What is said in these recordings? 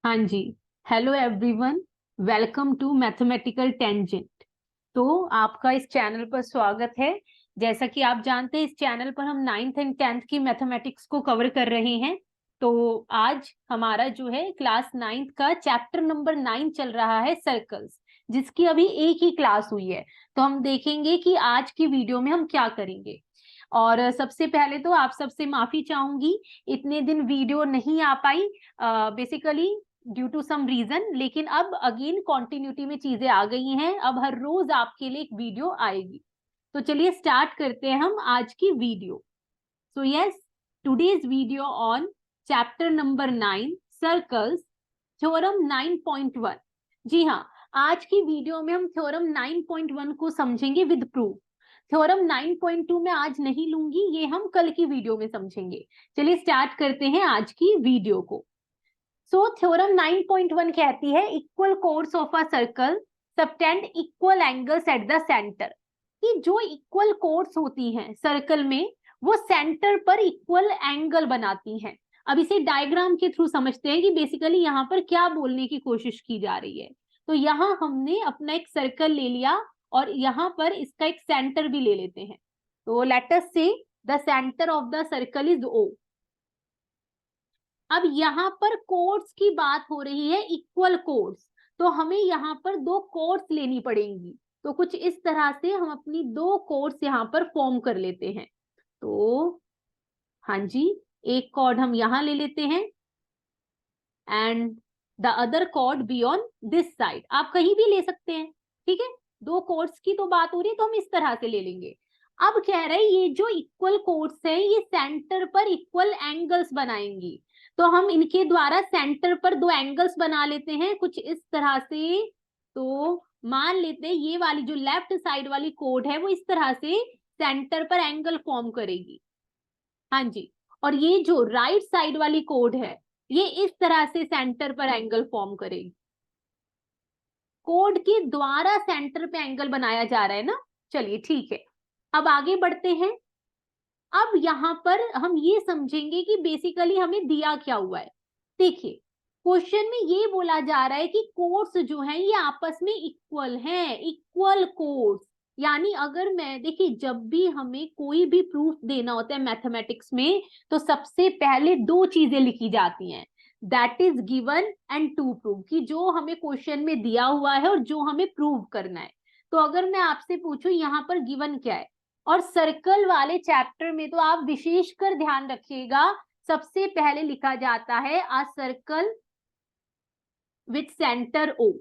हाँ जी। Hello everyone, welcome to mathematical tangent. तो आपका इस चैनल पर स्वागत है। जैसा कि आप जानते हैं, इस चैनल पर हम 9th एंड 10th की मैथमेटिक्स को कवर कर रहे हैं। तो आज हमारा जो है क्लास 9th का चैप्टर नंबर 9 चल रहा है, सर्कल्स, जिसकी अभी एक ही क्लास हुई है। तो हम देखेंगे कि आज की वीडियो में हम क्या करेंगे। और सबसे पहले तो आप सबसे माफी चाहूंगी, इतने दिन वीडियो नहीं आ पाई basically due to some reason, लेकिन अब अगेन कॉन्टिन्यूटी में चीजें आ गई हैं। अब हर रोज आपके लिए एक वीडियो आएगी। तो चलिए स्टार्ट करते हैं हम आज की video. So yes, today's video on chapter number 9, circles, theorem 9.1। जी हाँ, आज की वीडियो में हम थ्योरम 9.1 को समझेंगे विद प्रूफ। थ्योरम 9.2 में आज नहीं लूंगी, ये हम कल की वीडियो में समझेंगे। चलिए स्टार्ट करते हैं आज की वीडियो को। सो थ्योरम 9.1 कहती है equal course of a circle subtend equal angles at the centre. कि जो इक्वल कोर्स होती हैं सर्कल में, वो सेंटर पर इक्वल एंगल बनाती हैं। अब इसे डायग्राम के थ्रू समझते हैं कि बेसिकली यहाँ पर क्या बोलने की कोशिश की जा रही है। तो यहाँ हमने अपना एक सर्कल ले लिया और यहाँ पर इसका एक सेंटर भी ले लेते हैं। तो लेट अस से the centre of the circle is O। अब यहाँ पर कोर्स की बात हो रही है, इक्वल कोर्स, तो हमें यहाँ पर दो कोर्स लेनी पड़ेंगी। तो कुछ इस तरह से हम अपनी दो कोर्स यहाँ पर फॉर्म कर लेते हैं। तो हाँ जी, एक कॉर्ड हम यहाँ ले लेते हैं and the other cord be on this side. आप कहीं भी ले सकते हैं, ठीक है। दो कोर्स की तो बात हो रही है, तो हम इस तरह से ले लेंगे। अब कह रहे हैं ये जो इक्वल कोर्स है, ये सेंटर पर इक्वल एंगल्स बनाएंगी। तो हम इनके द्वारा सेंटर पर दो एंगल्स बना लेते हैं कुछ इस तरह से। तो मान लेते हैं ये वाली जो लेफ्ट साइड वाली कोड है, वो इस तरह से सेंटर पर एंगल फॉर्म करेगी। हाँ जी। और ये जो राइट साइड वाली कोड है, ये इस तरह से सेंटर पर एंगल फॉर्म करेगी। कोड के द्वारा सेंटर पे एंगल बनाया जा रहा है ना। चलिए ठीक है, अब आगे बढ़ते हैं। अब यहाँ पर हम ये समझेंगे कि बेसिकली हमें दिया क्या हुआ है। देखिए, क्वेश्चन में ये बोला जा रहा है कि कोर्स जो है ये आपस में इक्वल हैं, इक्वल कोर्स। यानी अगर मैं देखिए, जब भी हमें कोई भी प्रूफ देना होता है मैथमेटिक्स में, तो सबसे पहले दो चीजें लिखी जाती हैं, that is given and to prove, कि जो हमें क्वेश्चन में दिया हुआ है और जो हमें प्रूव करना है। तो अगर मैं आपसे पूछूं यहाँ पर गिवन क्या है, और सर्कल वाले चैप्टर में तो आप विशेषकर ध्यान रखिएगा, सबसे पहले लिखा जाता है a circle with centre O।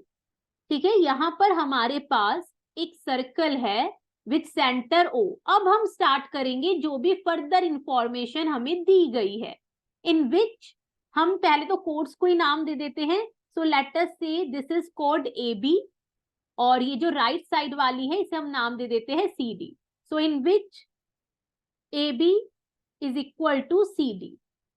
ठीक है, यहां पर हमारे पास एक सर्कल है विथ सेंटर O। अब हम स्टार्ट करेंगे जो भी फर्दर इंफॉर्मेशन हमें दी गई है, इन विच हम पहले तो कोड्स को ही नाम दे देते हैं। सो लेट अस से दिस इज कोड AB, और ये जो राइट साइड वाली है इसे हम नाम दे देते हैं CD। So in which AB is equal to CD,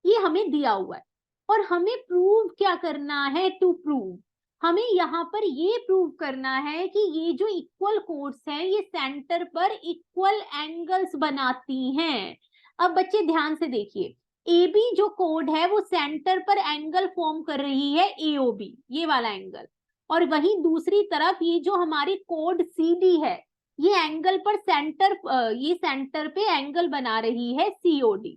ये हमें दिया हुआ है। और हमें प्रूव क्या करना है, टू प्रूव, हमें यहाँ पर ये प्रूव करना है कि ये जो इक्वल कोर्स है ये सेंटर पर इक्वल एंगल्स बनाती हैं। अब बच्चे ध्यान से देखिए, AB जो कोड है वो सेंटर पर एंगल फॉर्म कर रही है AOB, ये वाला एंगल। और वहीं दूसरी तरफ ये जो हमारी कोड CD है, ये एंगल पर सेंटर, ये सेंटर पे एंगल बना रही है COD।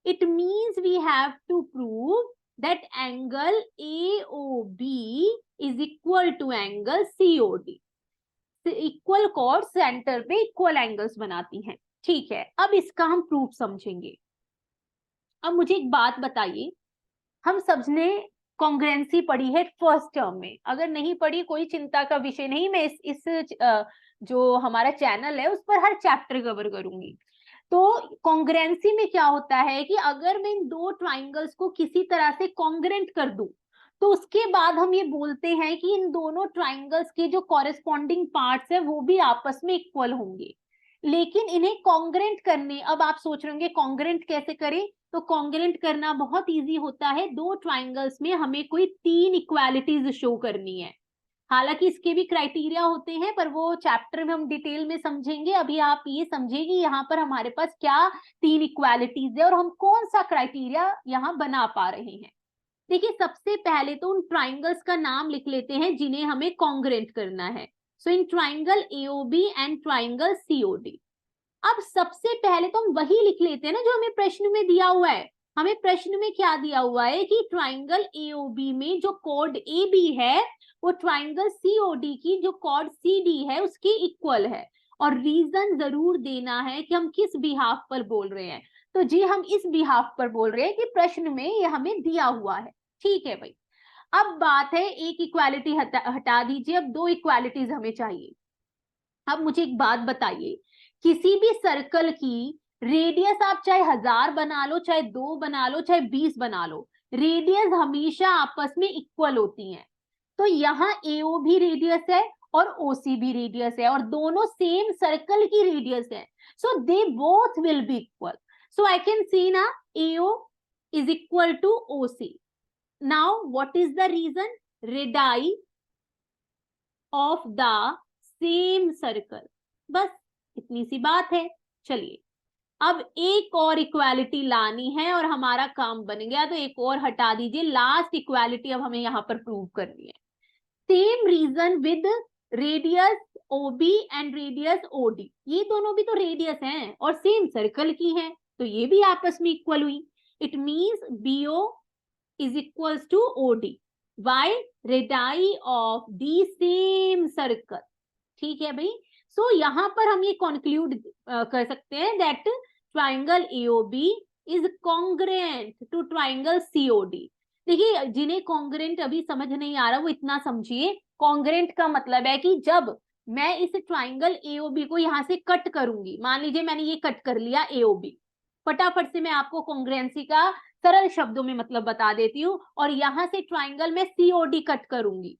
It means we have to prove that angle AOB is equal to angle COD। Equal cord centre पे इक्वल एंगल्स बनाती हैं। ठीक है, अब इसका हम प्रूफ समझेंगे। अब मुझे एक बात बताइए, हम सबने कॉन्ग्रेंसी पढ़ी है फर्स्ट टर्म में, अगर नहीं पढ़ी कोई चिंता का विषय नहीं, मैं इस जो हमारा चैनल है उस पर हर चैप्टर कवर करूंगी। तो कॉन्ग्रेंसी में क्या होता है कि अगर मैं इन दो ट्राइंगल्स को किसी तरह से कॉन्ग्रेंट कर दूं, तो उसके बाद हम ये बोलते हैं कि इन दोनों ट्राइंगल्स के जो कॉरेस्पॉन्डिंग पार्ट्स है वो भी आपस में इक्वल होंगे। लेकिन इन्हें कॉन्ग्रेंट करने, अब आप सोच रहे होंगे कॉन्ग्रेंट कैसे करें। तो कॉन्ग्रेंट करना बहुत इजी होता है, दो ट्राइंगल्स में हमें कोई तीन इक्वालिटीज शो करनी है। हालांकि इसके भी क्राइटेरिया होते हैं, पर वो चैप्टर में हम डिटेल में समझेंगे। अभी आप ये समझें कि यहाँ पर हमारे पास क्या तीन इक्वालिटीज है और हम कौन सा क्राइटेरिया यहाँ बना पा रहे हैं। देखिए सबसे पहले तो उन ट्राइंगल्स का नाम लिख लेते हैं जिन्हें हमें कॉन्ग्रेंट करना है। So in triangle AOB and triangle COD. अब सबसे पहले तो हम वही लिख लेते हैं ना जो हमें प्रश्न में दिया हुआ है। हमें प्रश्न में क्या दिया हुआ है कि ट्राइंगल एओबी में जो कोड ए बी है वो ट्राइंगल सीओडी की जो कोड सी डी है उसके इक्वल है, और रीजन जरूर देना है कि हम किस बिहाफ पर बोल रहे हैं। तो जी हम इस बिहाफ पर बोल रहे हैं कि प्रश्न में ये हमें दिया हुआ है। ठीक है भाई, अब बात है एक इक्वालिटी हटा दीजिए, अब दो इक्वालिटीज हमें चाहिए। अब मुझे एक बात बताइए, किसी भी सर्कल की रेडियस आप चाहे 1000 बना लो, चाहे 2 बना लो, चाहे 20 बना लो, रेडियस हमेशा आपस में इक्वल होती हैं। तो यहाँ एओ भी रेडियस है और ओसी भी रेडियस है, और दोनों सेम सर्कल की रेडियस है। So they both will be equal. So I can see ना AO is equal to OC. Now what is the reason? Radii of the same circle. बस इतनी सी बात है। चलिए अब एक और इक्वालिटी लानी है और हमारा काम बन गया, तो एक और हटा दीजिए। लास्ट इक्वालिटी अब हमें यहां पर प्रूव करनी है। Same reason with radius OB and radius OD. ये दोनों भी तो रेडियस हैं और सेम सर्कल की हैं, तो ये भी आपस में इक्वल हुई। It means BO is equals to OD by radii of the same circle. ठीक है भाई। सो यहां पर हम ये कंक्लूड कर सकते हैं that triangle AOB is congruent to triangle COD. देखिए जिन्हें कॉन्ग्रेंट अभी समझ नहीं आ रहा वो इतना समझिए। कॉन्ग्रेंट का मतलब है कि जब मैं इस ट्राइंगल एओबी को यहां से कट करूंगी, मान लीजिए मैंने ये कट कर लिया एओबी, फटाफट से मैं आपको कॉन्ग्रेंसी का सरल शब्दों में मतलब बता देती हूँ, और यहां से ट्राइंगल में सीओडी कट करूंगी,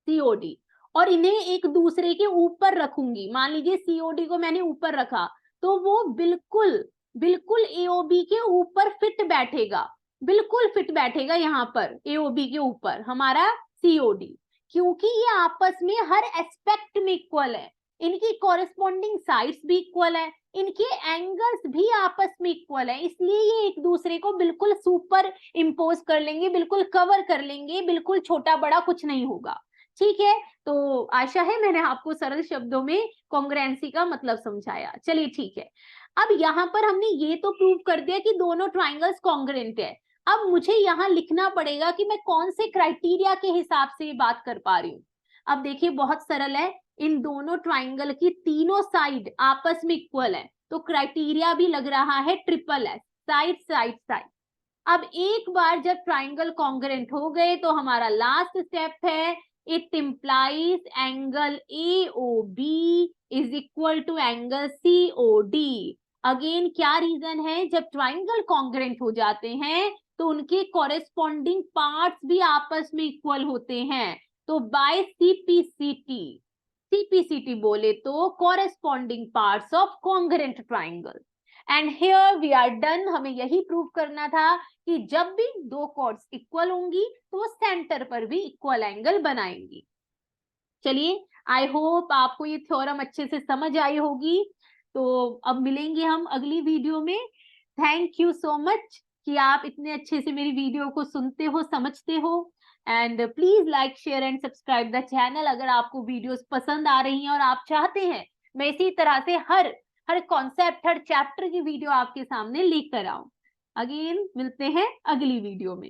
सीओडी, और इन्हें एक दूसरे के ऊपर रखूंगी। मान लीजिए सीओडी को मैंने ऊपर रखा तो वो बिल्कुल बिल्कुल एओबी के ऊपर फिट बैठेगा, बिल्कुल फिट बैठेगा यहाँ पर एओबी के ऊपर हमारा सीओडी, क्योंकि ये आपस में हर एस्पेक्ट में इक्वल है। इनकी कॉरेस्पॉन्डिंग साइड्स भी इक्वल है, इनके एंगल्स भी आपस में इक्वल है, इसलिए ये एक दूसरे को बिल्कुल सुपर इम्पोज कर लेंगे, बिल्कुल कवर कर लेंगे, बिल्कुल छोटा बड़ा कुछ नहीं होगा। ठीक है, तो आशा है मैंने आपको सरल शब्दों में कॉन्ग्रेंसी का मतलब समझाया। चलिए ठीक है, अब यहाँ पर हमने ये तो प्रूव कर दिया कि दोनों ट्राइंगल्स कॉन्ग्रेंट है। अब मुझे यहाँ लिखना पड़ेगा कि मैं कौन से क्राइटेरिया के हिसाब से ये बात कर पा रही हूँ। अब देखिए बहुत सरल है, इन दोनों ट्राइंगल की तीनों साइड आपस में इक्वल है, तो क्राइटेरिया भी लग रहा है triple S, side side side. अब एक बार जब ट्राइंगल कॉन्ग्रेंट हो गए तो हमारा लास्ट स्टेप है, it implies angle AOB is equal to angle COD। Again क्या रीजन है, जब ट्राइंगल कॉन्ग्रेंट हो जाते हैं तो उनके कॉरेस्पॉन्डिंग पार्ट्स भी आपस में इक्वल होते हैं। तो बाय सीपीसीटी, सीपीसीटी बोले तो corresponding parts of congruent triangle. And here we are done. हमें यही प्रूव करना था कि जब भी दो कॉर्ड्स इक्वल होंगी तो वो सेंटर पर भी इक्वल एंगल बनाएंगी। चलिए आई होप आपको ये थ्योरम अच्छे से समझ आई होगी। तो अब मिलेंगे हम अगली वीडियो में। थैंक यू सो मच कि आप इतने अच्छे से मेरी वीडियो को सुनते हो, समझते हो। And please like share and subscribe the channel अगर आपको वीडियोस पसंद आ रही हैं और आप चाहते हैं मैं इसी तरह से हर कॉन्सेप्ट, हर चैप्टर की वीडियो आपके सामने लेकर आऊं। अगेन मिलते हैं अगली वीडियो में।